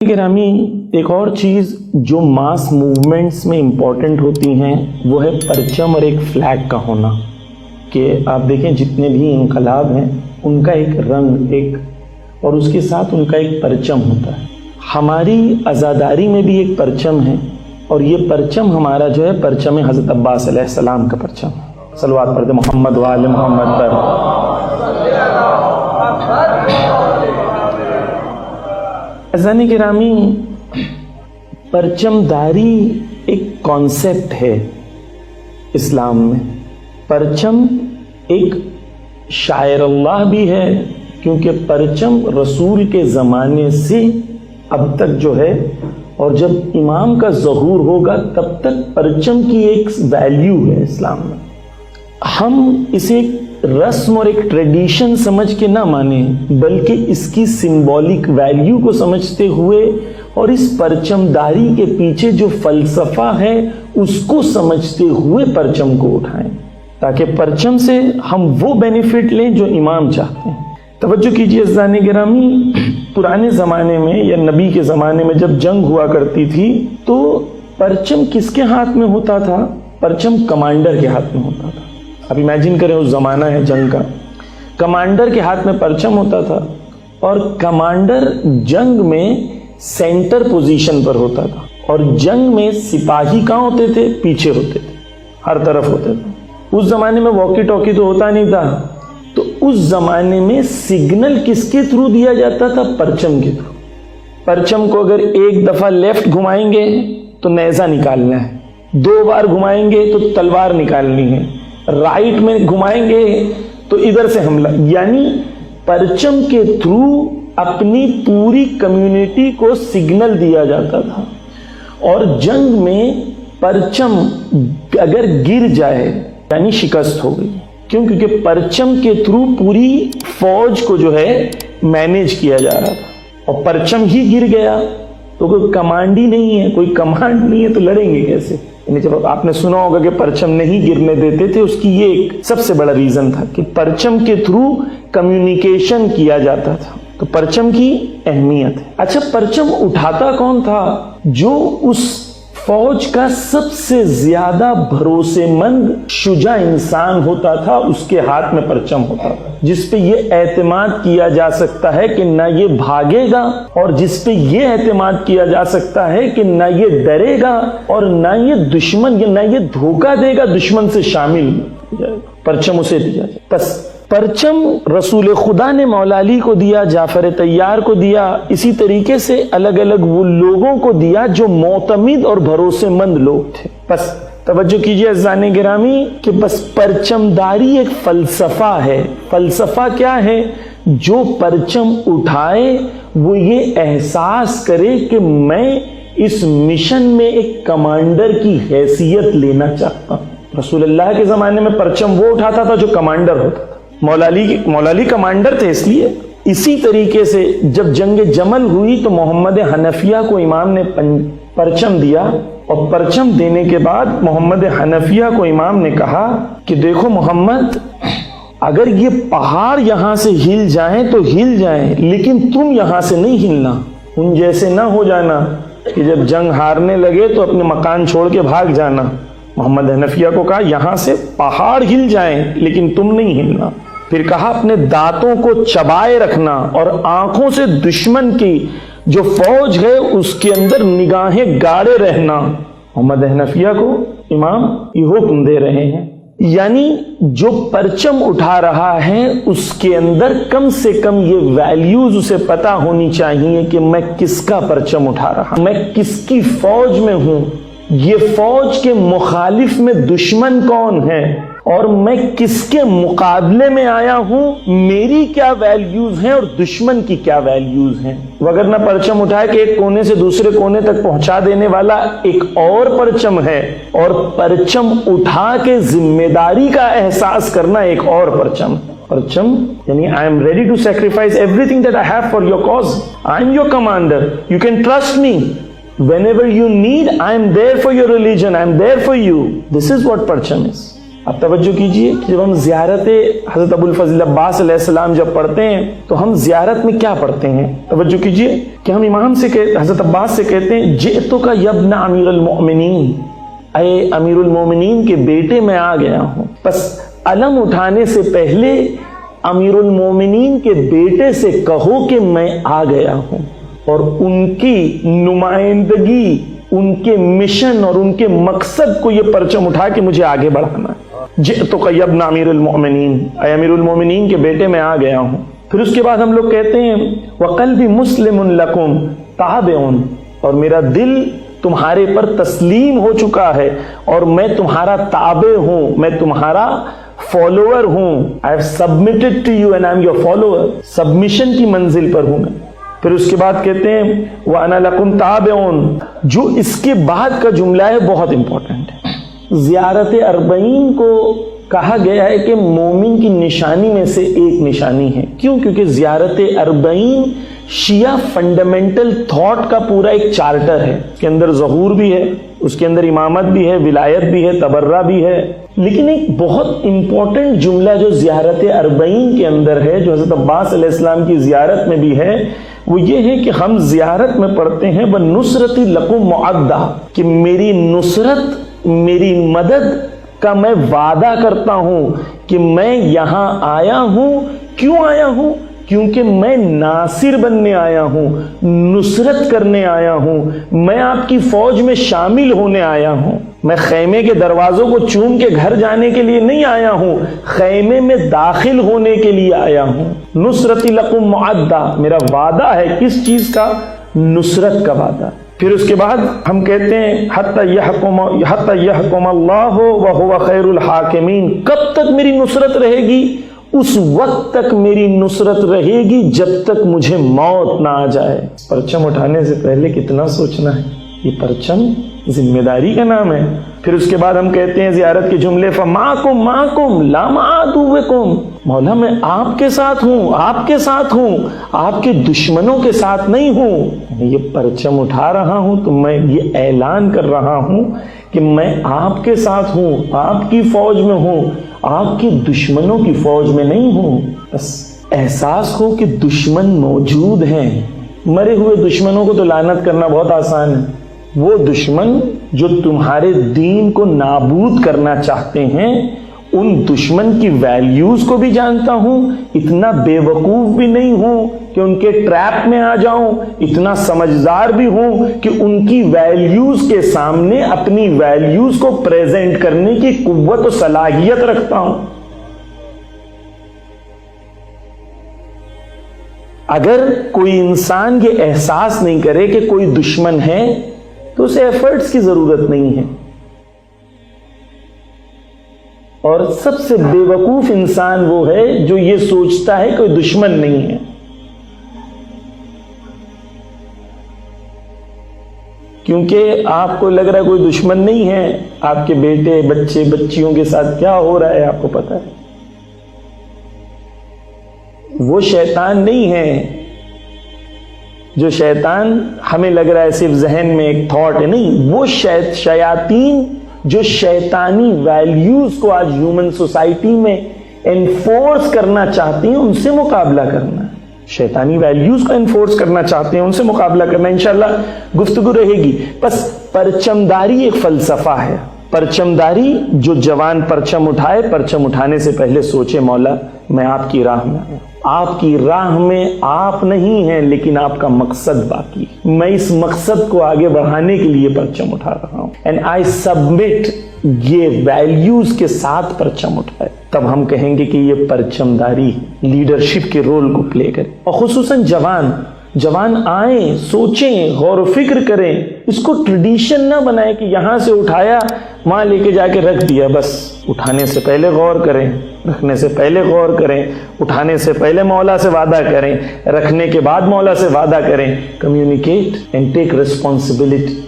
گرامی، ایک اور چیز جو ماس موومنٹس میں امپورٹنٹ ہوتی ہیں وہ ہے پرچم اور ایک فلیگ کا ہونا. کہ آپ دیکھیں جتنے بھی انقلاب ہیں ان کا ایک رنگ اور اس کے ساتھ ان کا ایک پرچم ہوتا ہے. ہماری عزاداری میں بھی ایک پرچم ہے، اور یہ پرچم ہمارا جو ہے پرچم حضرت عباس علیہ السلام کا پرچم ہے. صلوات پڑھتے محمد و آل محمد پر. عزیزان گرامی، پرچم داری ایک کانسیپٹ ہے اسلام میں. پرچم ایک شاعر اللہ بھی ہے، کیونکہ پرچم رسول کے زمانے سے اب تک جو ہے، اور جب امام کا ظہور ہوگا تب تک پرچم کی ایک ویلیو ہے اسلام میں. ہم اسے ایک رسم اور ایک ٹریڈیشن سمجھ کے نہ مانیں، بلکہ اس کی سمبولک ویلیو کو سمجھتے ہوئے اور اس پرچم داری کے پیچھے جو فلسفہ ہے اس کو سمجھتے ہوئے پرچم کو اٹھائیں، تاکہ پرچم سے ہم وہ بینیفٹ لیں جو امام چاہتے ہیں. توجہ کیجیے عزیزان گرامی، پرانے زمانے میں یا نبی کے زمانے میں جب جنگ ہوا کرتی تھی تو پرچم کس کے ہاتھ میں ہوتا تھا؟ پرچم کمانڈر کے ہاتھ میں ہوتا تھا. اب امیجن کریں اس زمانہ ہے جنگ کا، کمانڈر کے ہاتھ میں پرچم ہوتا تھا، اور کمانڈر جنگ میں سینٹر پوزیشن پر ہوتا تھا، اور جنگ میں سپاہی کہاں ہوتے تھے؟ پیچھے ہوتے تھے، ہر طرف ہوتے تھے. اس زمانے میں واکی ٹاکی تو ہوتا نہیں تھا، تو اس زمانے میں سگنل کس کے تھرو دیا جاتا تھا؟ پرچم کے تھرو. پرچم کو اگر ایک دفعہ لیفٹ گھمائیں گے تو نیزہ نکالنا ہے، 2 بار گھمائیں گے تو تلوار نکالنی ہے، رائٹ میں گھمائیں گے تو ادھر سے حملہ. یعنی پرچم کے تھرو اپنی پوری کمیونٹی کو سگنل دیا جاتا تھا. اور جنگ میں پرچم اگر گر جائے یعنی شکست ہو گئی. کیوں؟ کیونکہ پرچم کے تھرو پوری فوج کو جو ہے مینیج کیا جا رہا تھا، اور پرچم ہی گر گیا تو کوئی کمانڈ ہی نہیں ہے، کوئی کمانڈ نہیں ہے تو لڑیں گے کیسے؟ یعنی جب آپ نے سنا ہوگا کہ پرچم نہیں گرنے دیتے تھے، اس کی یہ ایک سب سے بڑا ریزن تھا کہ پرچم کے تھرو کمیونیکیشن کیا جاتا تھا. تو پرچم کی اہمیت ہے. اچھا، پرچم اٹھاتا کون تھا؟ جو اس فوج کا سب سے زیادہ بھروسے مند شجاع انسان ہوتا تھا، اس کے ہاتھ میں پرچم ہوتا تھا، جس پہ یہ اعتماد کیا جا سکتا ہے کہ نہ یہ بھاگے گا، اور جس پہ یہ اعتماد کیا جا سکتا ہے کہ نہ یہ ڈرے گا، اور نہ یہ دشمن یا نہ یہ دھوکہ دے گا دشمن سے شامل ہو جائے گا. پرچم اسے دیا جائے. بس پرچم رسول خدا نے مولا علی کو دیا، جعفر طیار کو دیا، اسی طریقے سے الگ الگ وہ لوگوں کو دیا جو معتمد اور بھروسے مند لوگ تھے. بس توجہ کیجئے عزیزان گرامی کہ بس پرچم داری ایک فلسفہ ہے. فلسفہ کیا ہے؟ جو پرچم اٹھائے وہ یہ احساس کرے کہ میں اس مشن میں ایک کمانڈر کی حیثیت لینا چاہتا ہوں. رسول اللہ کے زمانے میں پرچم وہ اٹھاتا تھا جو کمانڈر ہوتا تھا. مولا علی کمانڈر تھے اس لیے. اسی طریقے سے جب جنگ جمل ہوئی تو محمد حنفیہ کو امام نے پرچم دیا، اور پرچم دینے کے بعد محمد حنفیہ کو امام نے کہا کہ دیکھو محمد، اگر یہ پہاڑ یہاں سے ہل جائیں تو ہل جائیں، لیکن تم یہاں سے نہیں ہلنا. ان جیسے نہ ہو جانا کہ جب جنگ ہارنے لگے تو اپنے مکان چھوڑ کے بھاگ جانا. محمد حنفیہ کو کہا یہاں سے پہاڑ ہل جائیں لیکن تم نہیں ہلنا. پھر کہا اپنے دانتوں کو چبائے رکھنا، اور آنکھوں سے دشمن کی جو فوج ہے اس کے اندر نگاہیں گاڑے رہنا. محمد حنفیہ کو امام یہ حکم دے رہے ہیں. یعنی جو پرچم اٹھا رہا ہے اس کے اندر کم سے کم یہ ویلیوز اسے پتا ہونی چاہیے کہ میں کس کا پرچم اٹھا رہا ہوں، میں کس کی فوج میں ہوں، یہ فوج کے مخالف میں دشمن کون ہے، اور میں کس کے مقابلے میں آیا ہوں، میری کیا ویلیوز ہیں اور دشمن کی کیا ویلیوز ہیں. وگرنہ پرچم اٹھائے کہ ایک کونے سے دوسرے کونے تک پہنچا دینے والا ایک اور پرچم ہے، اور پرچم اٹھا کے ذمہ داری کا احساس کرنا ایک اور پرچم ہے. پرچم یعنی I am ready to sacrifice everything that I have for your cause. I am your commander. You can trust me. Whenever you need, I am there for your religion. I am there for you. This is what parcham is. اب توجہ کیجئے کہ جب ہم زیارت حضرت ابو الفضل عباس علیہ السلام جب پڑھتے ہیں تو ہم زیارت میں کیا پڑھتے ہیں؟ توجہ کیجئے کہ ہم امام سے حضرت عباس سے کہتے ہیں جئتک یا ابن امیر المؤمنین، اے امیر المومنین کے بیٹے میں آ گیا ہوں۔ بس علم اٹھانے سے پہلے امیر المومنین کے بیٹے سے کہو کہ میں آ گیا ہوں، اور ان کی نمائندگی، ان کے مشن اور ان کے مقصد کو یہ پرچم اٹھا کے مجھے آگے بڑھانا ہے۔ جئتک یا ابن امیر المؤمنین، اے امیر المومنین کے بیٹے میں آ گیا ہوں۔ پھر اس کے بعد ہم لوگ کہتے ہیں وقلبی مسلم لکم تابع، اور میرا دل تمہارے پر تسلیم ہو چکا ہے اور میں تمہارا تابع ہوں، میں تمہارا فالوور ہوں۔ I have submitted to you and I am your follower، submission کی منزل پر ہوں میں۔ پھر اس کے بعد کہتے ہیں وَأَنَا لَكُمْ تَابِعٌ، جو اس کے بعد کا جملہ ہے بہت امپورٹنٹ ہے۔ زیارت اربعین کو کہا گیا ہے کہ مومن کی نشانی میں سے ایک نشانی ہے۔ کیوں؟ کیونکہ زیارت اربعین شیعہ فنڈامنٹل تھاٹ کا پورا ایک چارٹر ہے۔ اس کے اندر ظہور بھی ہے، اس کے اندر امامت بھی ہے، ولایت بھی ہے، تبرہ بھی ہے، لیکن ایک بہت امپورٹنٹ جملہ جو زیارت اربعین کے اندر ہے، جو حضرت عباس علیہ السلام کی زیارت میں بھی ہے، وہ یہ ہے کہ ہم زیارت میں پڑھتے ہیں وَنُصْرَتِ لَكُمْ مُعَدَّةٌ، کہ میری نصرت، میری مدد کا میں وعدہ کرتا ہوں کہ میں یہاں آیا ہوں۔ کیوں آیا ہوں؟ کیونکہ میں ناصر بننے آیا ہوں، نصرت کرنے آیا ہوں، میں آپ کی فوج میں شامل ہونے آیا ہوں۔ میں خیمے کے دروازوں کو چوم کے گھر جانے کے لیے نہیں آیا ہوں، خیمے میں داخل ہونے کے لیے آیا ہوں۔ نصرت لکم معدہ، میرا وعدہ ہے کس چیز کا؟ نصرت کا وعدہ۔ پھر اس کے بعد ہم کہتے ہیں حتی یحکم اللہ وہو خیر الحاکمین، کب تک میری نصرت رہے گی؟ اس وقت تک میری نصرت رہے گی جب تک مجھے موت نہ آ جائے۔ پرچم اٹھانے سے پہلے کتنا سوچنا ہے، یہ پرچم ذمہ داری کا نام ہے۔ پھر اس کے بعد ہم کہتے ہیں زیارت کے جملے فَمَعَكُمْ مَعَكُمْ لَا مَعَ عَدُوِّكُمْ، مولا میں آپ کے ساتھ ہوں، آپ کے ساتھ ہوں، آپ کے دشمنوں کے ساتھ نہیں ہوں۔ یہ پرچم اٹھا رہا ہوں تو میں یہ اعلان کر رہا ہوں کہ میں آپ کے ساتھ ہوں، آپ کی فوج میں ہوں، آپ کی دشمنوں کی فوج میں نہیں ہوں۔ بس احساس ہو کہ دشمن موجود ہیں۔ مرے ہوئے دشمنوں کو تو لعنت کرنا بہت آسان ہے، وہ دشمن جو تمہارے دین کو نابود کرنا چاہتے ہیں، ان دشمن کی ویلیوز کو بھی جانتا ہوں، اتنا بے وقوف بھی نہیں ہوں کہ ان کے ٹریپ میں آ جاؤں، اتنا سمجھدار بھی ہوں کہ ان کی ویلیوز کے سامنے اپنی ویلیوز کو پریزنٹ کرنے کی قوت و صلاحیت رکھتا ہوں۔ اگر کوئی انسان یہ احساس نہیں کرے کہ کوئی دشمن ہے تو اسے ایفرٹس کی ضرورت نہیں ہے۔ اور سب سے بے وقوف انسان وہ ہے جو یہ سوچتا ہے کوئی دشمن نہیں ہے، کیونکہ آپ کو لگ رہا ہے کوئی دشمن نہیں ہے، آپ کے بیٹے بچے بچیوں کے ساتھ کیا ہو رہا ہے آپ کو پتا ہے۔ وہ شیطان نہیں ہے، جو شیطان ہمیں لگ رہا ہے صرف ذہن میں ایک تھاٹ ہے، نہیں، وہ شیاطین جو شیطانی ویلیوز کو آج ہیومن سوسائٹی میں انفورس کرنا چاہتی ہیں، ان سے مقابلہ کرنا، شیطانی ویلیوز کو انفورس کرنا چاہتے ہیں، ان سے مقابلہ کرنا۔ انشاءاللہ گفتگو رہے گی۔ بس پرچمداری ایک فلسفہ ہے۔ پرچمداری، جو جوان پرچم اٹھائے، پرچم اٹھانے سے پہلے سوچے مولا میں آپ کی راہ میں آیا، آپ کی راہ میں آپ نہیں ہیں لیکن آپ کا مقصد باقی، میں اس مقصد کو آگے بڑھانے کے لیے پرچم اٹھا رہا ہوں، اینڈ آئی سبمٹ، یہ ویلیوز کے ساتھ پرچم اٹھائے، تب ہم کہیں گے کہ یہ پرچمداری لیڈرشپ کے رول کو پلے کرے۔ اور خصوصاً جوان آئیں، سوچیں، غور و فکر کریں، اس کو ٹریڈیشن نہ بنائیں کہ یہاں سے اٹھایا وہاں لے کے جا کے رکھ دیا۔ بس اٹھانے سے پہلے غور کریں، رکھنے سے پہلے غور کریں، اٹھانے سے پہلے مولا سے وعدہ کریں، رکھنے کے بعد مولا سے وعدہ کریں۔ Communicate and take responsibility.